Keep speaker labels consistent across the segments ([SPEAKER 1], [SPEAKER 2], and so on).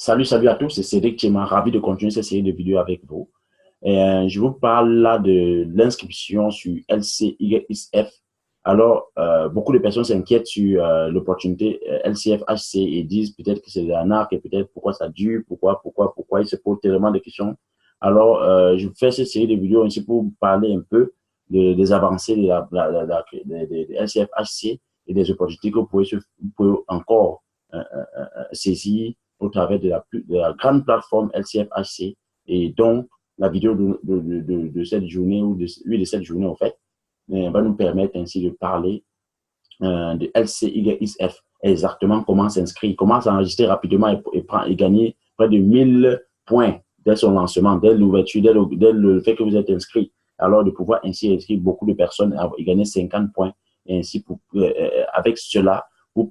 [SPEAKER 1] Salut à tous, c'est Cédric Tchema, ravi de continuer cette série de vidéos avec vous. Je vous parle là de l'inscription sur LCYSF. Alors, beaucoup de personnes s'inquiètent sur l'opportunité LCF-HC et disent peut-être que c'est de l'arnaque et peut-être pourquoi ça dure, pourquoi, ils se posent tellement de questions. Alors, je vous fais cette série de vidéos aussi pour vous parler un peu des avancées de LCF-HC et des opportunités que vous pouvez encore saisir au travers de la grande plateforme LCF-HC. Et donc, la vidéo de cette journée, ou de cette journée, en fait, va nous permettre ainsi de parler de LCYSF, exactement comment s'inscrire, comment s'enregistrer rapidement et gagner près de 1000 points dès son lancement, dès l'ouverture, dès le fait que vous êtes inscrit. Alors, de pouvoir ainsi inscrire beaucoup de personnes et gagner 50 points. Et ainsi, avec cela, vous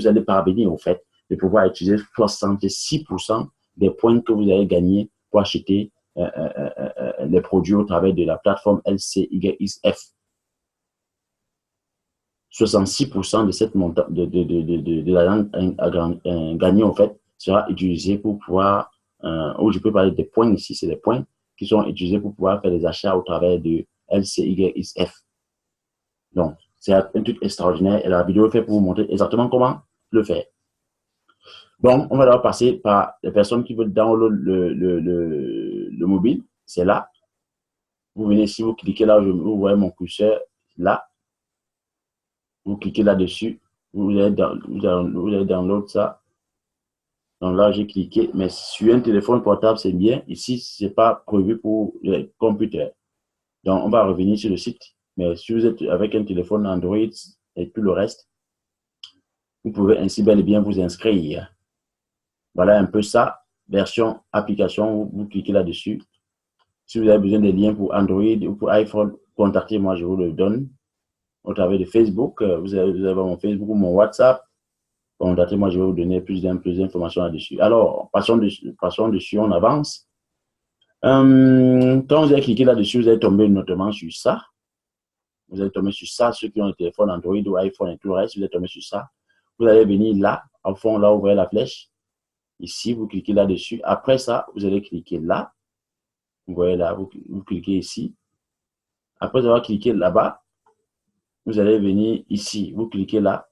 [SPEAKER 1] allez parvenir, au fait, de pouvoir utiliser 66% des points que vous avez gagnés pour acheter les produits au travers de la plateforme LCYSF. 66% de cette montant de l'argent gagné, en fait, sera utilisé pour pouvoir, ou je peux parler des points ici, c'est des points qui sont utilisés pour pouvoir faire des achats au travers de LCYSF. Donc, c'est un truc extraordinaire et la vidéo est faite pour vous montrer exactement comment le faire. Donc, on va d'abord passer par les personnes qui veulent download le mobile. C'est là. Vous venez ici, vous cliquez là, vous voyez mon curseur là. Vous cliquez là-dessus. Vous allez download ça. Donc là, j'ai cliqué. Mais sur un téléphone portable, c'est bien. Ici, ce n'est pas prévu pour les computers. Donc, on va revenir sur le site. Mais si vous êtes avec un téléphone Android et tout le reste, vous pouvez ainsi bel et bien vous inscrire. Voilà un peu ça, version application, vous cliquez là-dessus. Si vous avez besoin des liens pour Android ou pour iPhone, contactez-moi, je vous le donne. Au travers de Facebook, vous avez mon Facebook ou mon WhatsApp. Contactez-moi, je vais vous donner plus d'informations là-dessus. Alors, passons dessus, on avance. Quand vous avez cliqué là-dessus, vous allez tomber notamment sur ça. Vous allez tomber sur ça, ceux qui ont un téléphone Android ou iPhone et tout le reste, vous allez tomber sur ça. Vous allez venir là, au fond, là, vous voyez la flèche. Ici, vous cliquez là-dessus. Après ça, vous allez cliquer là. Vous voyez là, vous cliquez ici. Après avoir cliqué là-bas, vous allez venir ici. Vous cliquez là.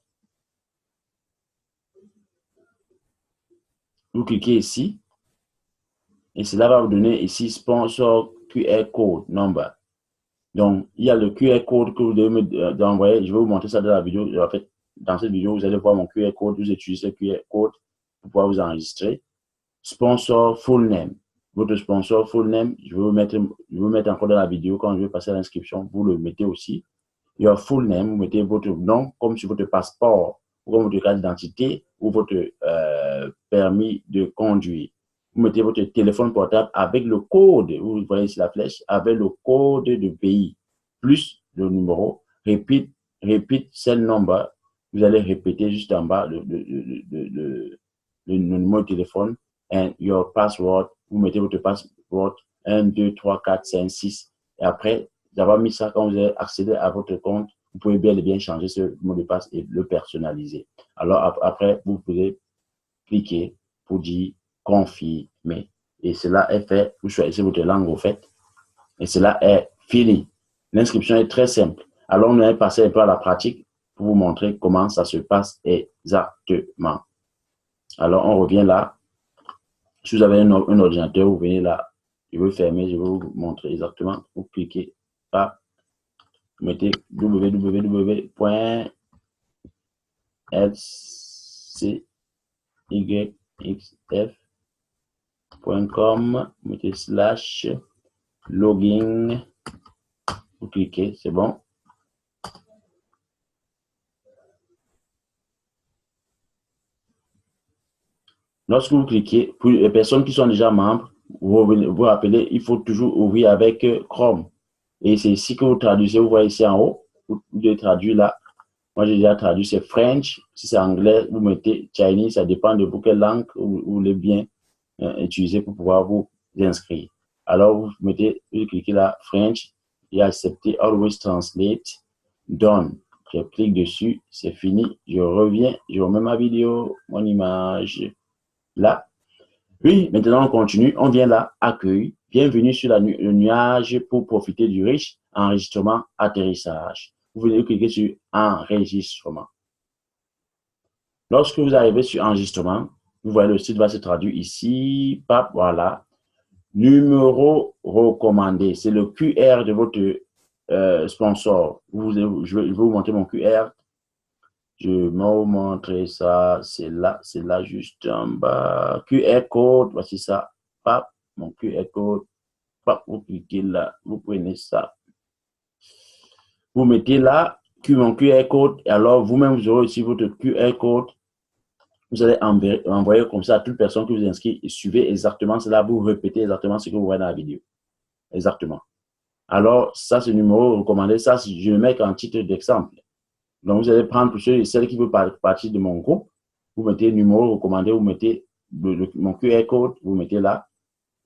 [SPEAKER 1] Vous cliquez ici. Et cela va vous donner ici sponsor QR code number. Donc, il y a le QR code que vous devez m'envoyer. Je vais vous montrer ça dans la vidéo. En fait, dans cette vidéo, vous allez voir mon QR code. Vous utilisez le QR code pour pouvoir vous enregistrer. Sponsor full name. Votre sponsor full name, je vais vous mettre encore dans la vidéo quand je vais passer à l'inscription. Vous le mettez aussi. Your full name, vous mettez votre nom comme sur votre passeport ou comme votre carte d'identité ou votre permis de conduire. Vous mettez votre téléphone portable avec le code, vous voyez ici la flèche, avec le code de pays, plus le numéro, repeat cell number. Vous allez répéter juste en bas le numéro de téléphone and your password. Vous mettez votre password 1, 2, 3, 4, 5, 6. Et après, d'avoir mis ça, quand vous avez accédé à votre compte, vous pouvez bien et bien changer ce mot de passe et le personnaliser. Alors, après, vous pouvez cliquer pour dire confirmer. Et cela est fait. Vous choisissez votre langue, au fait. Et cela est fini. L'inscription est très simple. Alors, on va passer un peu à la pratique pour vous montrer comment ça se passe exactement. Alors, on revient là. Si vous avez un ordinateur, vous venez là. Je vais fermer, je vais vous montrer exactement. Vous cliquez là. Vous mettez www.lcyxf.com, vous mettez slash login, vous cliquez, c'est bon. Lorsque vous cliquez, pour les personnes qui sont déjà membres, vous rappelez, il faut toujours ouvrir avec Chrome. Et c'est ici que vous traduisez, vous voyez ici en haut, vous devez traduire là. Moi, j'ai déjà traduit, c'est French. Si c'est anglais, vous mettez Chinese, ça dépend de vous quelle langue vous voulez bien utiliser pour pouvoir vous inscrire. Alors, vous cliquez là, French, et accepter, Always Translate, Done. Je clique dessus, c'est fini. Je reviens, je remets ma vidéo, mon image là. Oui, maintenant on continue. On vient là, accueil. Bienvenue sur le nuage pour profiter du riche enregistrement atterrissage. Vous venez cliquer sur enregistrement. Lorsque vous arrivez sur enregistrement, vous voyez le site va se traduire ici. Pap, voilà. Numéro recommandé. C'est le QR de votre sponsor. Je vais vous montrer mon QR. Je vais vous montrer ça. C'est là juste en bas. QR code, voici ça. Pap, mon QR code. Pap, vous cliquez là. Vous prenez ça. Vous mettez là mon QR code. Et alors, vous-même, vous aurez aussi votre QR code. Vous allez envoyer comme ça à toute personne qui vous inscrit et suivez exactement cela. Vous répétez exactement ce que vous voyez dans la vidéo. Exactement. Alors, ça, c'est le numéro recommandé. Ça, je le mets en titre d'exemple. Donc, vous allez prendre pour ceux et celles qui veulent partir de mon groupe. Vous mettez numéro recommandé, vous mettez mon QR code, vous mettez là.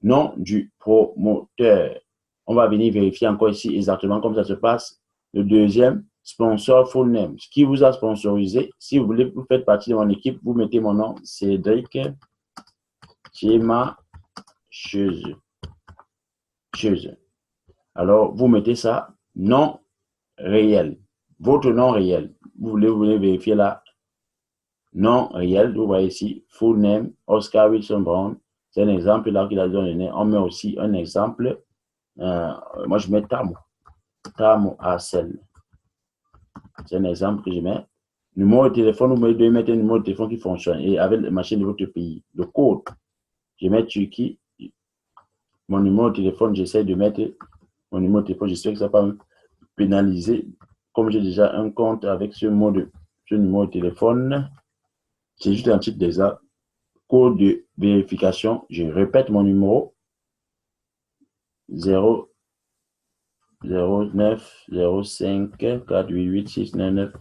[SPEAKER 1] Nom du promoteur. On va venir vérifier encore ici exactement comment ça se passe. Le deuxième, sponsor full name. Qui vous a sponsorisé? Si vous voulez, vous faites partie de mon équipe, vous mettez mon nom, Cédric Chema Cheuse. Alors, vous mettez ça, nom réel. Votre nom réel. Vous voulez vérifier là. Nom réel, vous voyez ici, full name, Oscar Wilson Brown. C'est un exemple là qu'il a donné. On met aussi un exemple. Moi, je mets Tamo Arcel. C'est un exemple que je mets. Numéro de téléphone, vous devez mettre un numéro de téléphone qui fonctionne et avec la machine de votre pays. Le code, je mets Turquie. Mon numéro de téléphone, j'essaie de mettre mon numéro de téléphone. J'espère que ça ne va pas me pénaliser. Comme j'ai déjà un compte avec ce numéro de téléphone, c'est juste un titre déjà. Code de vérification. Je répète mon numéro. 0 09 05 488 699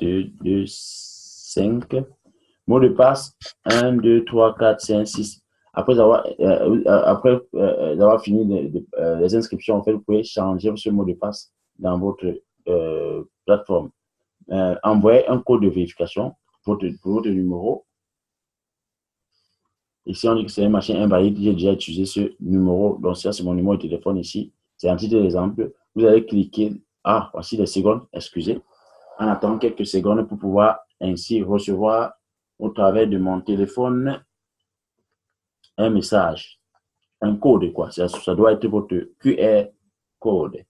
[SPEAKER 1] 225. Mot de passe 1 2 3 4 5 6. Après avoir fini les inscriptions, en fait, vous pouvez changer ce mot de passe dans votre plateforme. Envoyez un code de vérification pour votre numéro. Ici, on dit que c'est un machin invalide. J'ai déjà utilisé ce numéro. Donc, ça, c'est mon numéro de téléphone ici. C'est un titre d'exemple. Vous allez cliquer. Ah, voici les secondes. Excusez. On attend quelques secondes pour pouvoir ainsi recevoir au travers de mon téléphone un message. Un code, quoi. Ça doit être votre QR code.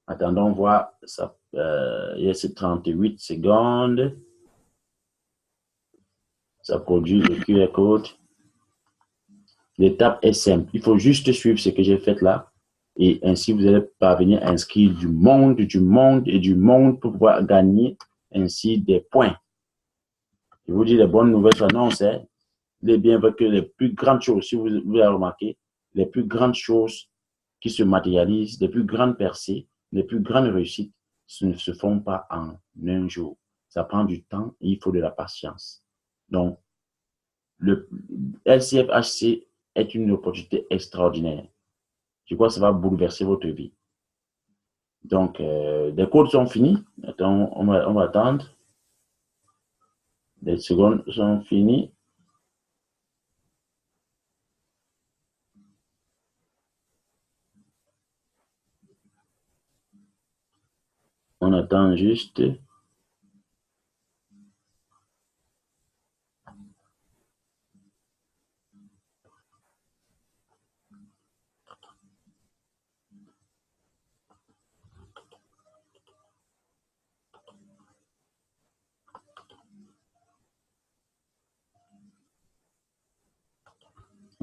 [SPEAKER 1] Attendons voir. Ça, il y a ces 38 secondes. Ça produit le QR code. L'étape est simple. Il faut juste suivre ce que j'ai fait là. Et ainsi, vous allez parvenir à inscrire du monde pour pouvoir gagner ainsi des points. Je vous dis les bonnes nouvelles s'annoncent. Il est bien vrai que les plus grandes choses, si vous avez remarqué, les plus grandes choses qui se matérialisent, les plus grandes percées, les plus grandes réussites, ce ne se font pas en un jour. Ça prend du temps et il faut de la patience. Donc, le LCFHC est une opportunité extraordinaire. Je crois que ça va bouleverser votre vie. Donc, les codes sont finis. Attends, on va attendre. Les secondes sont finies. On attend juste.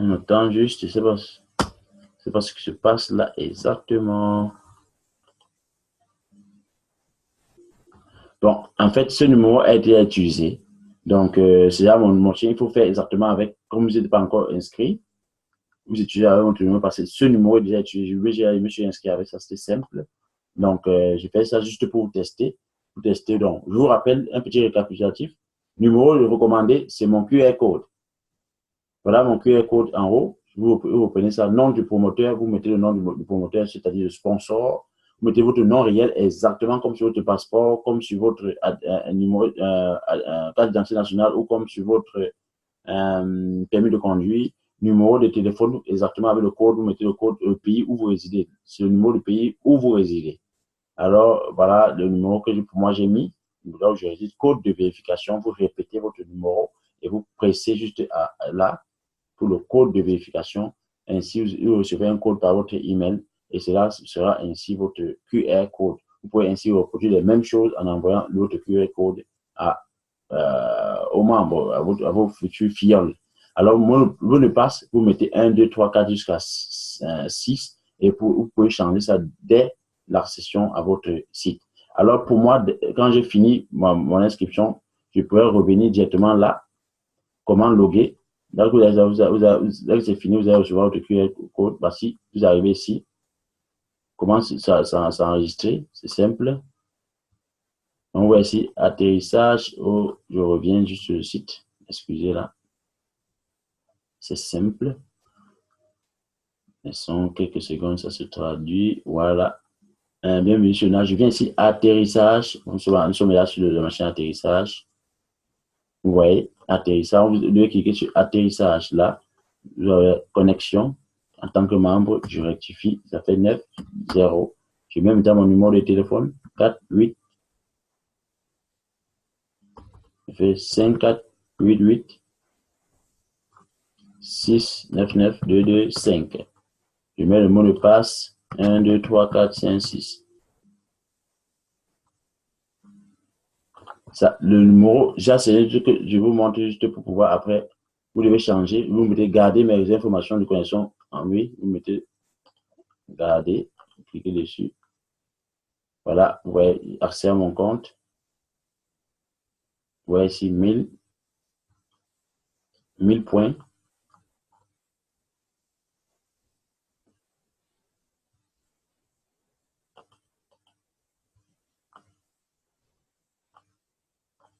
[SPEAKER 1] On attend juste. C'est pas ce qui se passe là exactement. Bon, en fait, ce numéro a été utilisé. Donc, c'est là mon chien. Il faut faire exactement avec. Comme vous n'êtes pas encore inscrit, vous utilisez avec votre numéro parce que ce numéro est déjà utilisé. Je me suis inscrit avec ça, c'était simple. Donc, j'ai fait ça juste pour vous tester. Donc, je vous rappelle un petit récapitulatif. Numéro recommandé, c'est mon QR code. Voilà mon QR code en haut. Vous prenez ça, nom du promoteur, vous mettez le nom du promoteur, c'est-à-dire le sponsor. Vous mettez votre nom réel exactement comme sur votre passeport, comme sur votre numéro, carte d'identité nationale ou comme sur votre permis de conduire. numéro de téléphone exactement avec le code, vous mettez le code pays où vous résidez. C'est le numéro du pays où vous résidez. Alors, voilà le numéro que pour moi j'ai mis. Là où je réside, code de vérification. Vous répétez votre numéro et vous pressez juste là pour le code de vérification. Ainsi, vous recevez un code par votre email et cela sera ainsi votre QR code. Vous pouvez ainsi reproduire les mêmes choses en envoyant l'autre QR code aux membres, à vos futurs filleuls. Alors, vous ne passe, vous mettez 1, 2, 3, 4 jusqu'à 6 et vous pouvez changer ça dès l'accession à votre site. Alors, pour moi, quand j'ai fini mon inscription, je pourrais revenir directement là, comment loguer. Donc, c'est fini, vous allez recevoir votre QR code. Voici, vous arrivez ici. Comment ça enregistrer? C'est simple. Donc, voici atterrissage. Oh, je reviens juste sur le site. Excusez là. C'est simple. Laissons quelques secondes, ça se traduit. Voilà. Bienvenue sur là. Je viens ici, atterrissage. Nous sommes là sur la machine atterrissage. Vous voyez, atterrissage. Vous devez cliquer sur atterrissage là. Vous avez connexion. En tant que membre, je rectifie. Ça fait 9, 0. Je mets maintenant mon numéro de téléphone. 4, 8. Je fais 5, 4, 8, 8. 6, 9, 9, 2, 2, 5. Je mets le mot de passe. 1, 2, 3, 4, 5, 6. Ça, le numéro, c'est ce que je vous montre juste pour pouvoir après, vous devez changer, vous mettez garder mes informations de connexion en oui, vous mettez garder, cliquez dessus. Voilà, vous voyez, accès à mon compte. Vous voyez ici 1000 points.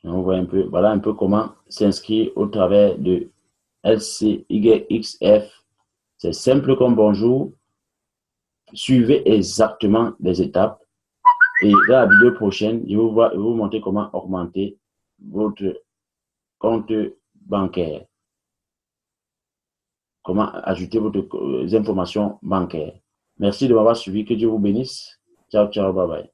[SPEAKER 1] On voit un peu, voilà un peu comment s'inscrire au travers de LCYXF. C'est simple comme bonjour. Suivez exactement les étapes. Et dans la vidéo prochaine, je vais vous montrer comment augmenter votre compte bancaire. Comment ajouter vos informations bancaires. Merci de m'avoir suivi. Que Dieu vous bénisse. Ciao, ciao, bye bye.